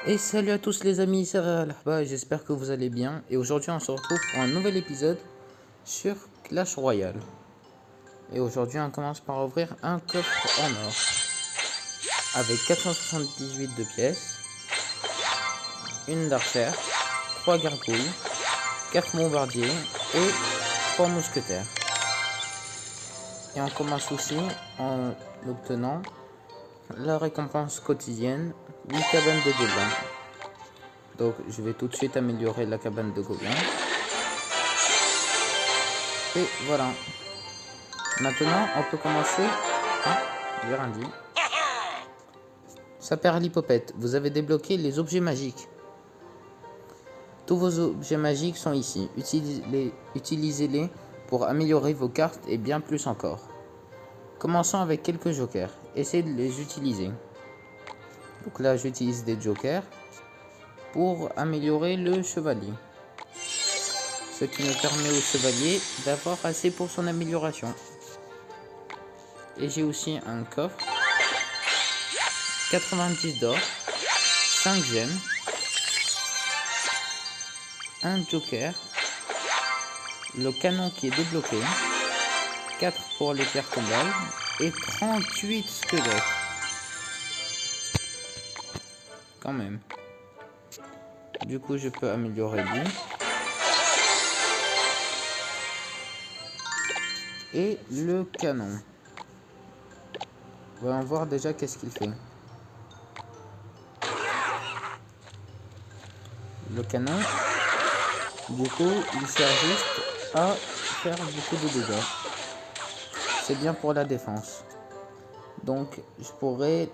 Et salut à tous les amis, c'est Rahba, j'espère que vous allez bien. Et aujourd'hui on se retrouve pour un nouvel épisode sur Clash Royale. Et aujourd'hui on commence par ouvrir un coffre en or avec 478 de pièces, une d'archère, 3 gargouilles, 4 bombardiers et 3 mousquetaires. Et on commence aussi en obtenant la récompense quotidienne 8 cabanes de gobelins. Donc je vais tout de suite améliorer la cabane de gobelins. Et voilà. Maintenant, on peut commencer. Ah, j'ai rien dit. Ça perd l'hypopète. Vous avez débloqué les objets magiques. Tous vos objets magiques sont ici. Utilisez-les pour améliorer vos cartes et bien plus encore. Commençons avec quelques jokers. Essayez de les utiliser. Donc là, j'utilise des jokers pour améliorer le chevalier. Ce qui me permet au chevalier d'avoir assez pour son amélioration. Et j'ai aussi un coffre, 90 d'or, 5 gemmes, un joker, le canon qui est débloqué, 4 pour les pierres tombales et 38 squelettes. Quand même. Du coup, je peux améliorer lui. Et le canon. Voyons voir déjà qu'est-ce qu'il fait. Le canon, du coup, il sert juste à faire beaucoup de dégâts. C'est bien pour la défense. Donc, je pourrais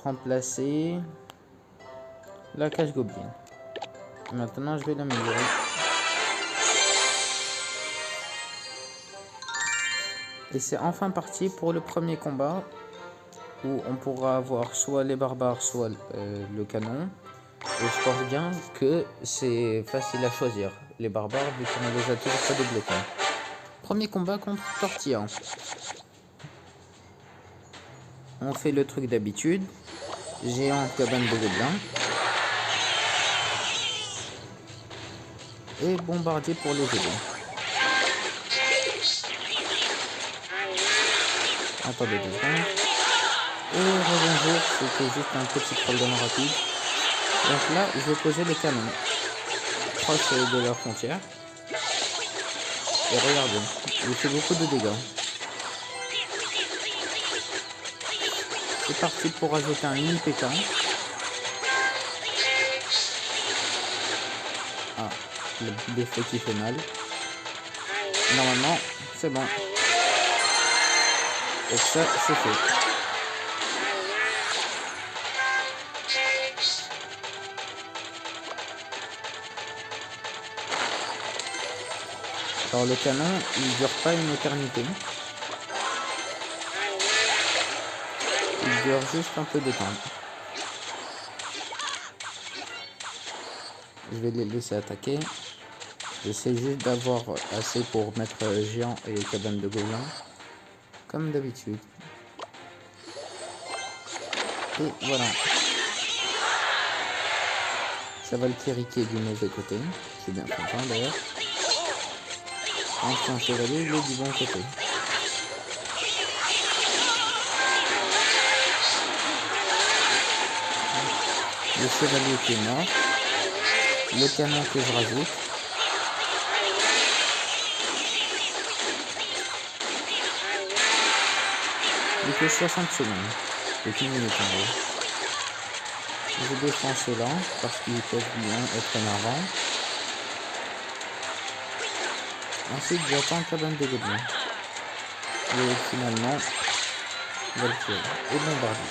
remplacer la cage gobelin. Maintenant, je vais l'améliorer. Et c'est enfin parti pour le premier combat où on pourra avoir soit les barbares, soit le canon. Et je pense bien que c'est facile à choisir. Les barbares, vu qu'on a déjà toujours pas débloqués. Premier combat contre Tortilla. On fait le truc d'habitude. Géant, cabane de gobelins. Et bombardier pour les aider. Attendez 2 secondes. Et rebonjour, c'était juste un petit problème rapide. Donc là, je vais poser les canons proche de leur frontière. Et regardez, il fait beaucoup de dégâts. C'est parti pour ajouter un mini PK. Ah, le défaut qui fait mal. Normalement, c'est bon. Et ça, c'est fait. Alors le canon, il dure pas une éternité. Il dure juste un peu de temps. Je vais les laisser attaquer. J'essaie juste d'avoir assez pour mettre géant et les cabanes de gobelins. Comme d'habitude. Et voilà. Ça va le cliquer du mauvais côté. Je suis bien content d'ailleurs. Enfin, chevalier, il est du bon côté. Le chevalier qui est mort. Le canon que je rajoute. Il fait 60 secondes. C'est une minute en gros. Je défends ceux-là parce qu'ils peuvent bien être énervants. Ensuite, j'attends cabane de gobelins. Et finalement, je vais le tuer. Et bombardier.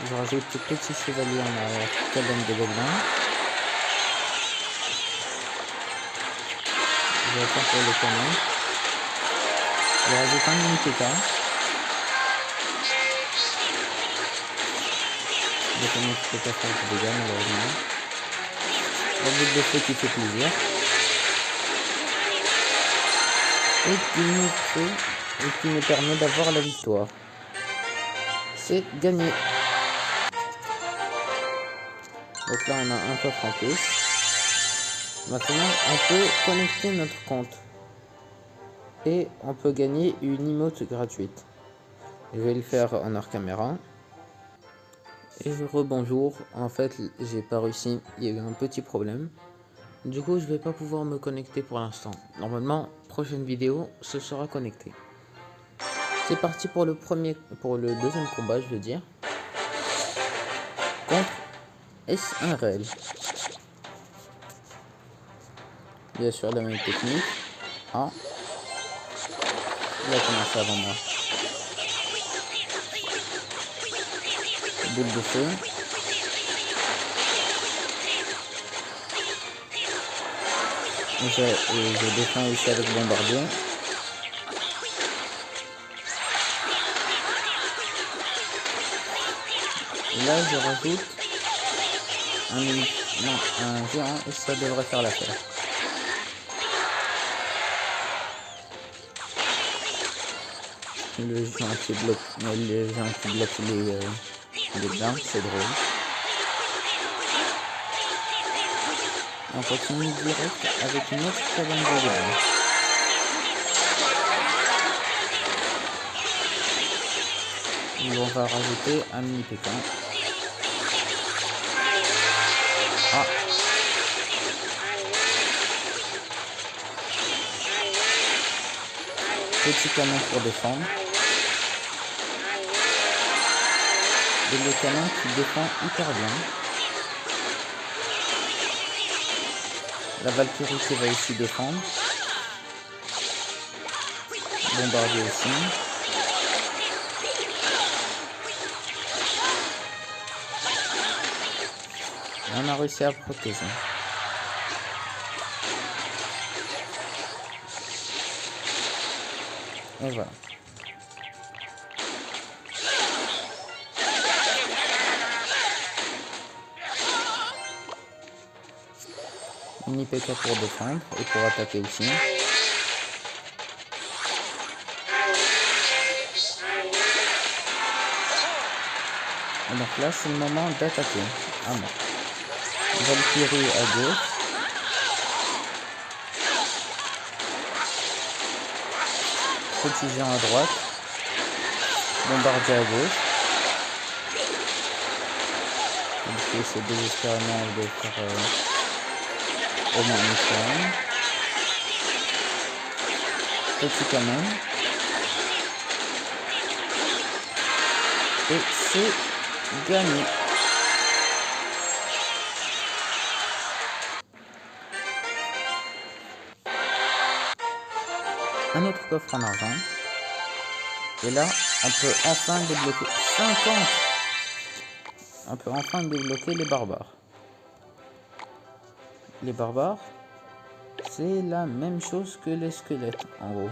Je rajoute ce petit chevalier en arrière, cabane de gobelins. J'attends pour le canon. Je rajoute un mini PK. Le canon qui peut pas faire du dégât malheureusement. La boule de feu qui fait plaisir. Et qui nous permet d'avoir la victoire. c'est gagné. Donc là, on a un coffre en plus. Maintenant, on peut connecter notre compte. Et on peut gagner une emote gratuite. Je vais le faire en hors caméra. Et rebonjour. En fait, j'ai pas réussi. Il y a eu un petit problème. Du coup, je vais pas pouvoir me connecter pour l'instant. Normalement, prochaine vidéo, ce sera connecté. C'est parti pour le deuxième combat, je veux dire. Contre S1 réel. Bien sûr, la même technique. Ah. Il a commencé avant moi. Boule de feu. Je défends aussi avec bombardier. Et là, je rajoute un géant et ça devrait faire l'affaire. Le géant qui bloque les blindes, c'est drôle. On continue direct avec une autre cabane de géants. On va rajouter un mini pécan. Ah. Petit canon pour défendre. Et le canon qui défend hyper bien. La Valkyrie qui va aussi défendre. Bombardier aussi. Et on a réussi à protéger. Et voilà. Mini PK pour défendre et pour attaquer aussi. Et donc là, c'est le moment d'attaquer. Ah non. Valkyrie à gauche. Petit géant à droite. Bombardier à gauche. Donc essaie désespérément de faire au moins une fois. Petit canon. Et c'est gagné. Un autre coffre en argent. Et là, on peut enfin débloquer 50. On peut enfin débloquer les barbares. Les barbares, c'est la même chose que les squelettes, en gros.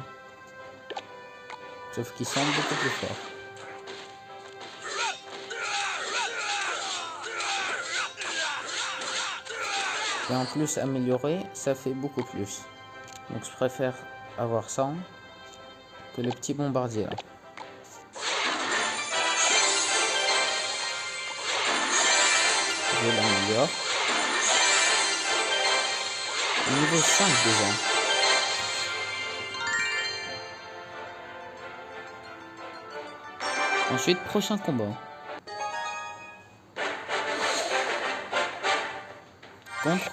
Sauf qu'ils sont beaucoup plus forts. Et en plus, améliorer, ça fait beaucoup plus. Donc je préfère avoir ça que le petit bombardier là. Je l'améliore. Niveau 5 déjà. Ensuite, prochain combat. Contre.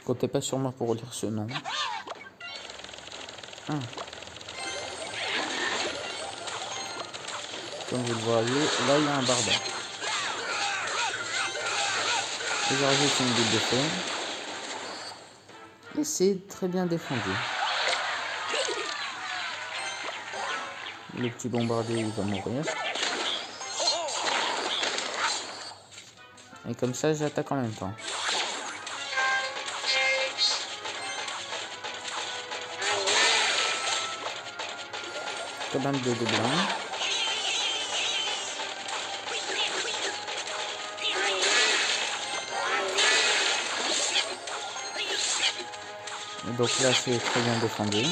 Comptez pas sur moi pour lire ce nom. Ah. Comme vous le voyez, là il y a un barbare. Et je rajoute une boule de feu. Et c'est très bien défendu. Le petit bombardier il va mourir. Et comme ça j'attaque en même temps. Cabane de blanc. Et donc là c'est très bien défendu.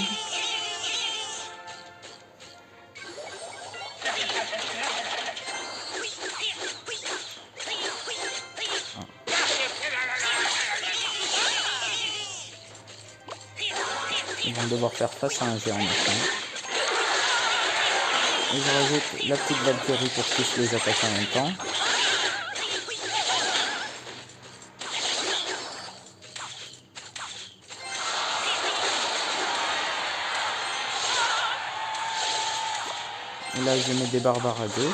vont devoir faire face à un géant maintenant. Et je rajoute la petite Valkyrie pour tous les attaquer en même temps. Et là je mets des barbares à gauche.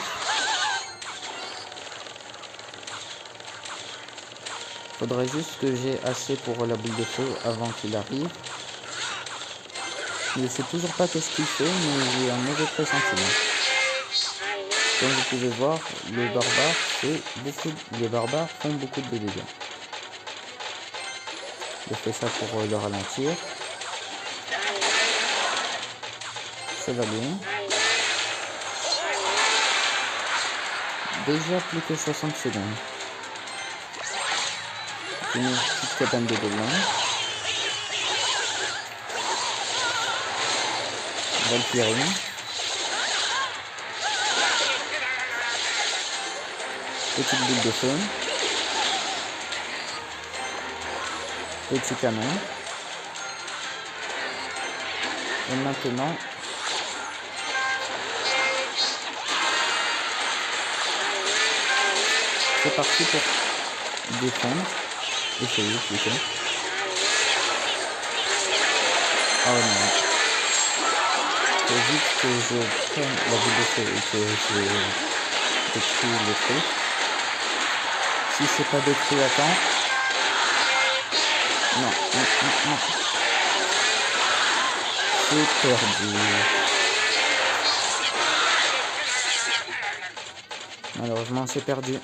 Faudrait juste que j'ai assez pour la boule de feu avant qu'il arrive. Je sais toujours pas qu'est-ce qu'il fait, mais j'ai un mauvais pressentiment. Comme vous pouvez voir, les barbares font beaucoup de dégâts. Je fais ça pour le ralentir. Chevalier. Déjà plus que 60 secondes. Une petite cabane de gobelins. Valkyrie. Petite boule de feu. Petit canon. Et maintenant, c'est parti pour défendre. Essayer plutôt. Oh non. Faut vite que je prenne la boule de feu et que je détruis le truc. Si c'est pas détruit à temps. Non. C'est perdu. Malheureusement, c'est perdu.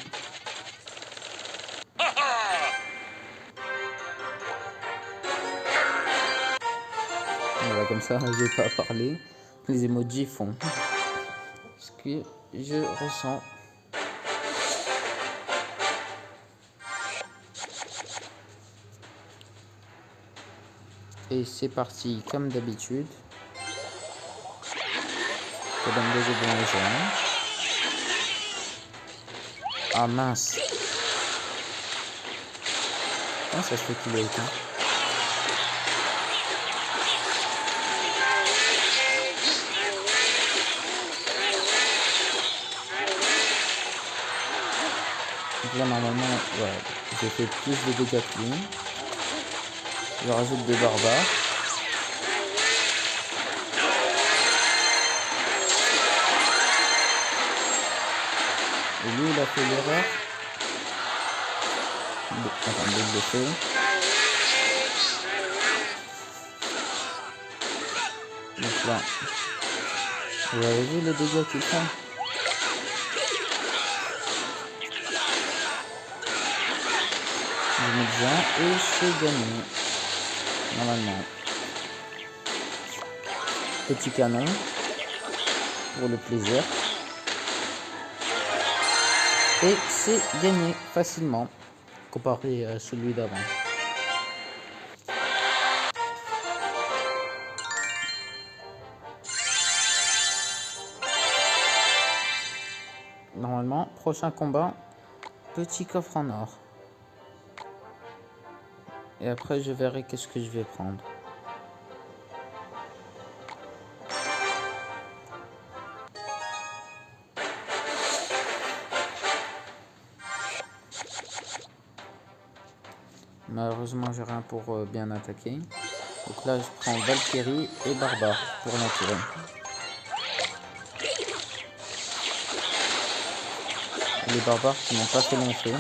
Voilà, comme ça, j'ai pas à parler. Les emojis font ce que je ressens. Et c'est parti, comme d'habitude. Cabane de gobelins géants. Ah mince. Comment ça se fait qu'il est éteint? Donc là normalement, ouais, j'ai fait plus de dégâts que lui. Je rajoute des barbares. Et lui il a fait l'erreur. Attends, boule de feu. Donc là, vous avez vu les dégâts qu'il fait? Je mets bien et c'est gagné. Normalement. Petit canon. Pour le plaisir. Et c'est gagné facilement. Comparé à celui d'avant. Normalement, prochain combat, petit coffre en or. Et après, je verrai qu'est-ce que je vais prendre. Malheureusement, j'ai rien pour bien attaquer. Donc là, je prends Valkyrie et Barbare pour l'entourer. Les barbares qui n'ont pas fait long feu.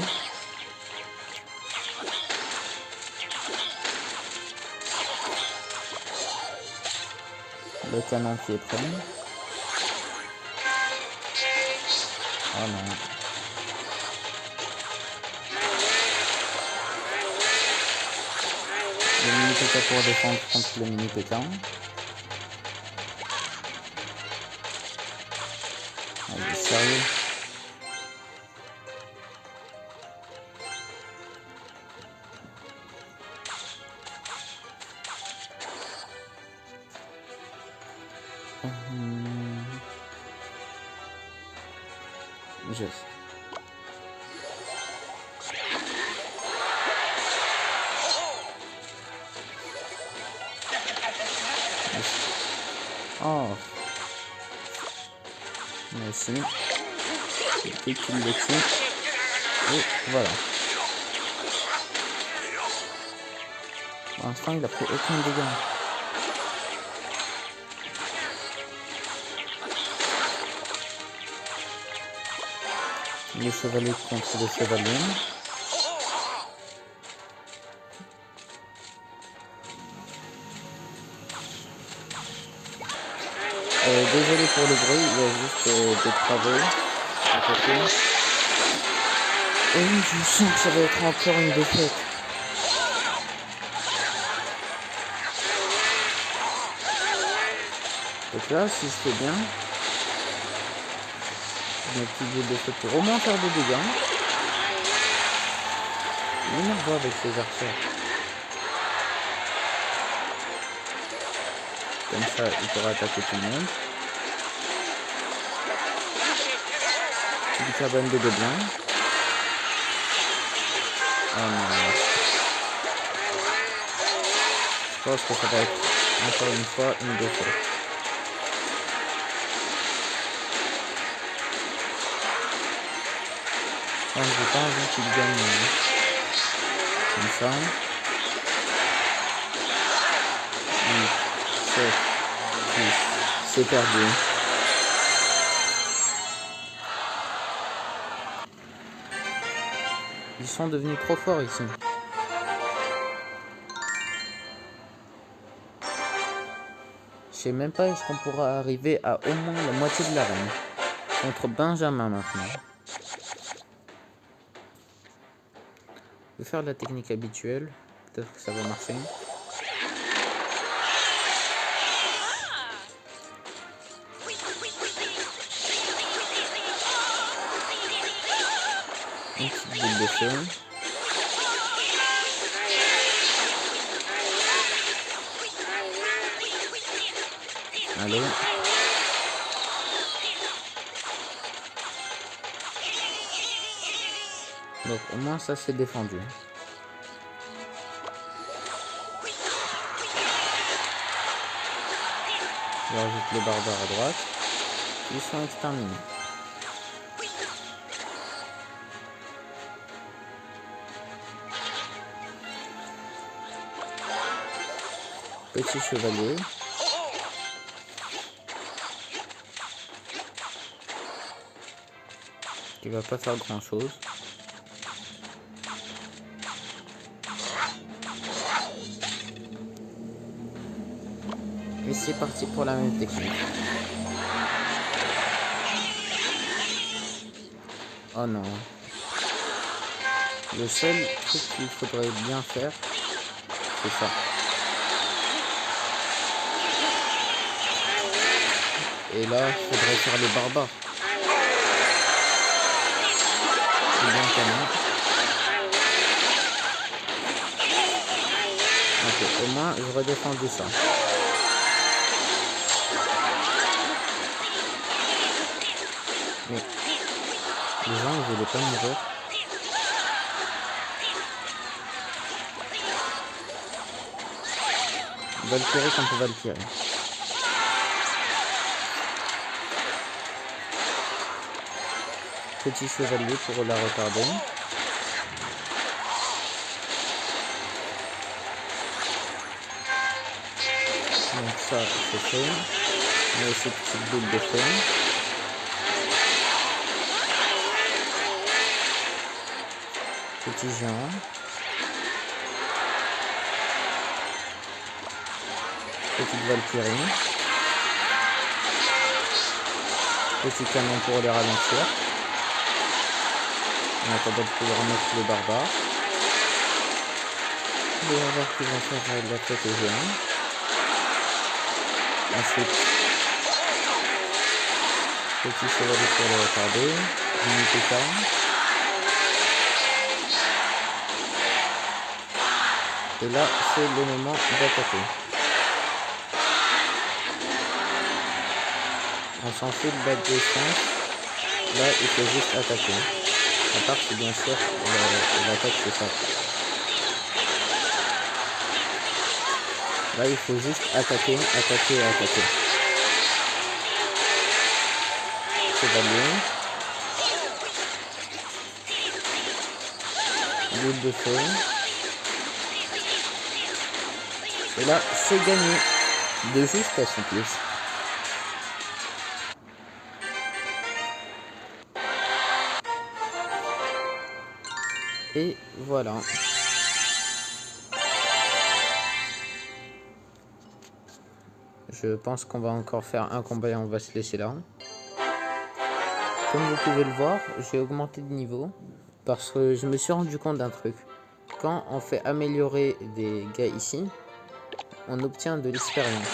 Le canon qui est prêt. Oh non. Le mini P.K. pour défendre contre le mini P.K. Allez, sérieux. Je sais. Oh. Moi aussi. Et qu'il le tue. Et voilà. Pour l'instant, il a pris aucun dégât. Le chevalier contre le chevalier. Désolé pour le bruit, il y a juste des travaux à côté. Et oui, je sens que ça va être encore une défaite. Donc là, si je fais bien, mes petites boules de feu pour au moins faire des dégâts. Il m'envoie avec ses archers. Comme ça, il pourra attaquer tout le monde. Petite cabane de gobelins. Oh non. Je pense que ça va être encore une fois une défaite. Oh, j'ai pas envie qu'il gagne comme ça. 8, 7, 6, c'est perdu. Ils sont devenus trop forts ici. Je sais même pas est-ce qu'on pourra arriver à au moins la moitié de l'arène. Contre Benjamin maintenant. Je vais faire la technique habituelle. Peut-être que ça va marcher. Une petite boule de feu. Allez. Donc au moins ça c'est défendu. Je rajoute les barbares à droite. Ils sont exterminés. Petit chevalier. Qui va pas faire grand chose. Et c'est parti pour la même technique. Oh non. Le seul truc qu'il faudrait bien faire, c'est ça. Et là, il faudrait faire les barbares. C'est bien canon. Ok, au moins, j'aurais défendu ça. Mais les gens, ils voulaient pas mourir. Valkyrie contre Valkyrie. Petit chevalier pour la retarder. Donc ça, c'est fait. On a ces petites boules de feu. Petit géant. Petite Valkyrie. Petit canon pour les ralentir. En attendant de pouvoir mettre les barbares. Les barbares qui vont faire de la tête aux géants. Ensuite, petit chevalier pour le retarder. Unité K. Et là, c'est le moment d'attaquer. On s'en fout de battre distance. Là, il faut juste attaquer. À part si bien sûr l'attaque c'est ça. Là, il faut juste attaquer, attaquer, attaquer. chevalier. Boule de feu. Et là, c'est gagné. De justesse en plus. Et voilà. Je pense qu'on va encore faire un combat et on va se laisser là. Comme vous pouvez le voir, j'ai augmenté de niveau parce que je me suis rendu compte d'un truc. Quand on fait améliorer des gars ici, on obtient de l'expérience.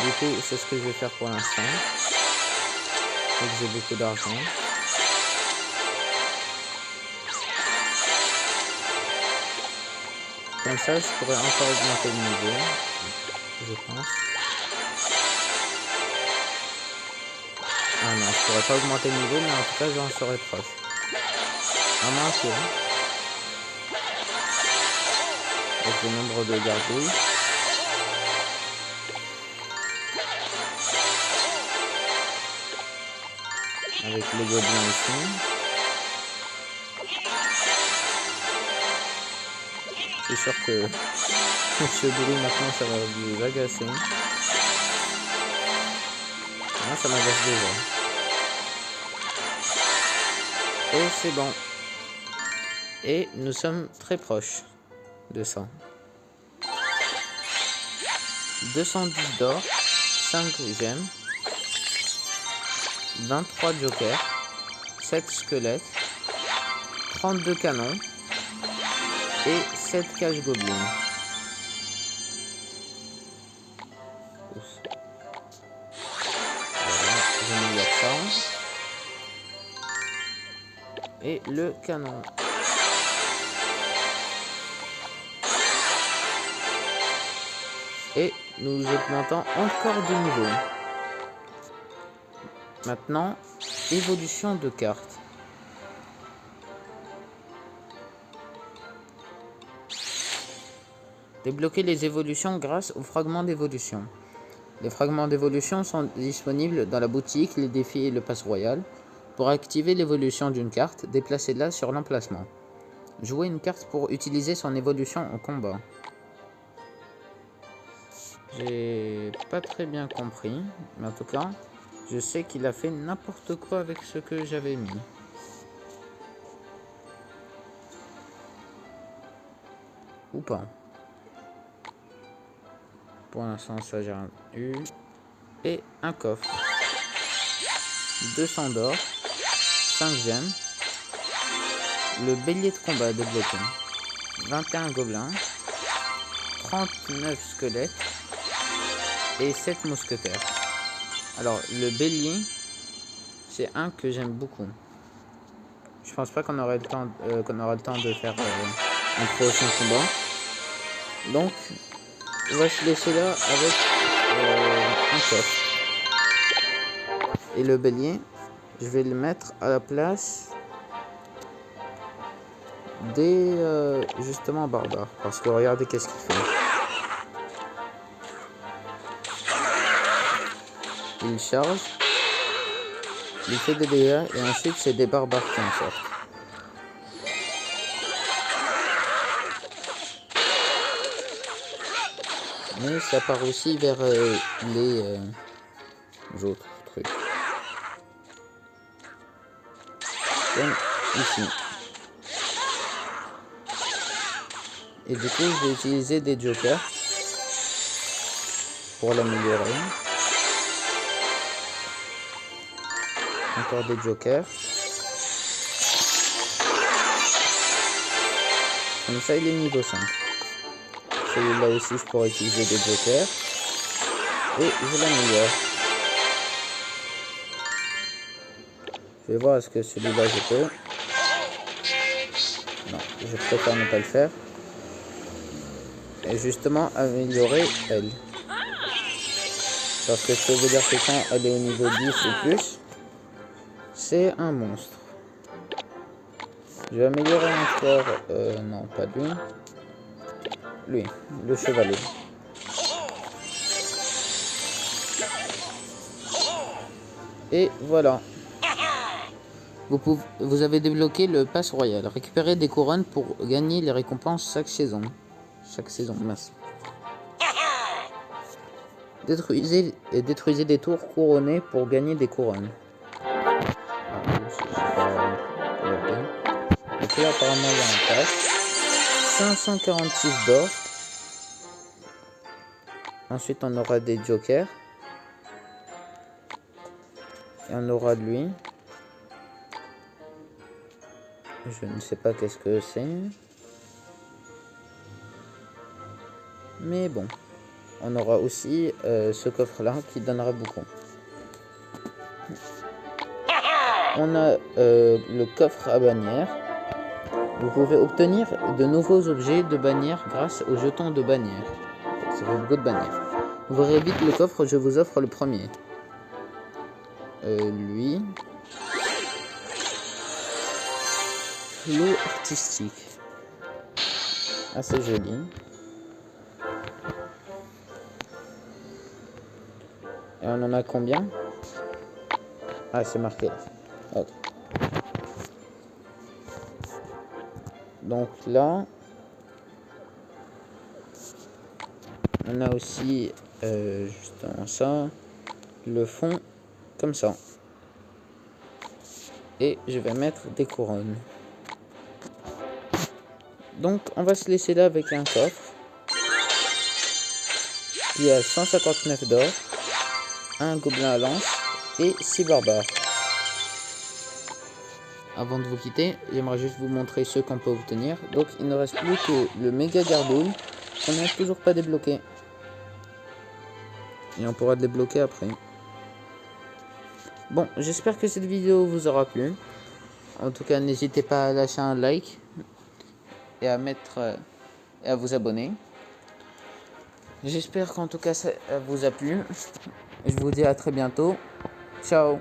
Du coup, c'est ce que je vais faire pour l'instant. Donc j'ai beaucoup d'argent. Comme ça, je pourrais encore augmenter le niveau, je pense. Ah non, je pourrais pas augmenter le niveau, mais en tout cas, j'en serais proche. À moins que... Avec le nombre de gargouilles. Avec les gobelins ici. Je suis sûr que ce bruit maintenant ça va vous agacer. Ah, ça m'agace déjà. Et c'est bon. Et nous sommes très proches de ça. 210 d'or, 5 gemmes, 23 jokers, 7 squelettes, 32 canons et 7 cages gobelins. Voilà, j'améliore ça. Et le canon. Et nous augmentons encore de niveau. Maintenant, évolution de carte. Débloquer les évolutions grâce aux fragments d'évolution. Les fragments d'évolution sont disponibles dans la boutique, les défis et le pass royal. Pour activer l'évolution d'une carte, déplacez-la sur l'emplacement. Jouez une carte pour utiliser son évolution au combat. J'ai pas très bien compris, mais en tout cas, je sais qu'il a fait n'importe quoi avec ce que j'avais mis. Ou pas. Pour l'instant, ça j'ai eu. Et un coffre. 200 d'or. 5 gemmes. Le bélier de combat débloqué. 21 gobelins. 39 squelettes. Et 7 mousquetaires. Alors, le bélier, c'est un que j'aime beaucoup. Je pense pas qu'on aura le temps, de faire un prochain combat. Donc, on va se laisser là avec un coffre. Et le bélier, je vais le mettre à la place des justement barbares. Parce que regardez qu'est-ce qu'il fait. Il charge, il fait des dégâts et ensuite c'est des barbares qui en sortent. Mais ça part aussi vers les autres trucs. Comme ici. Et du coup, je vais utiliser des jokers pour l'améliorer. Encore des jokers. Comme ça, il est niveau 5. Celui-là aussi, je pourrais utiliser des jokers. Et je l'améliore. Je vais voir est-ce que celui-là je peux. Non, je préfère ne pas le faire. Et justement, améliorer elle. Parce que je peux vous dire que quand elle est au niveau 10 ou plus, c'est un monstre. Je vais améliorer encore... non, pas lui. Lui, le chevalier. Et voilà. Vous avez débloqué le pass royal. Récupérez des couronnes pour gagner les récompenses chaque saison. Mince. Détruisez des tours couronnées pour gagner des couronnes. Donc là, apparemment, il y a un pass. 546 d'or. Ensuite, on aura des jokers. Et on aura de lui. Je ne sais pas qu'est-ce que c'est. Mais bon. On aura aussi ce coffre-là qui donnera beaucoup. On a le coffre à bannière. Vous pouvez obtenir de nouveaux objets de bannière grâce aux jetons de bannière. Ça fait beaucoup de bannières. Ouvrez vite le coffre, je vous offre le premier. Lui. Flou artistique. Assez joli. Et on en a combien? Ah, c'est marqué là. Okay. Donc là, on a aussi justement ça, le fond comme ça. Et je vais mettre des couronnes. Donc on va se laisser là avec un coffre qui a 159 d'or, un gobelin à lance et 6 barbares. Avant de vous quitter, j'aimerais juste vous montrer ce qu'on peut obtenir. Donc il ne reste plus que le méga gardouille qu'on n'a toujours pas débloqué. Et on pourra le débloquer après. Bon, j'espère que cette vidéo vous aura plu. En tout cas, n'hésitez pas à lâcher un like et à vous abonner. J'espère qu'en tout cas ça vous a plu. Je vous dis à très bientôt. Ciao.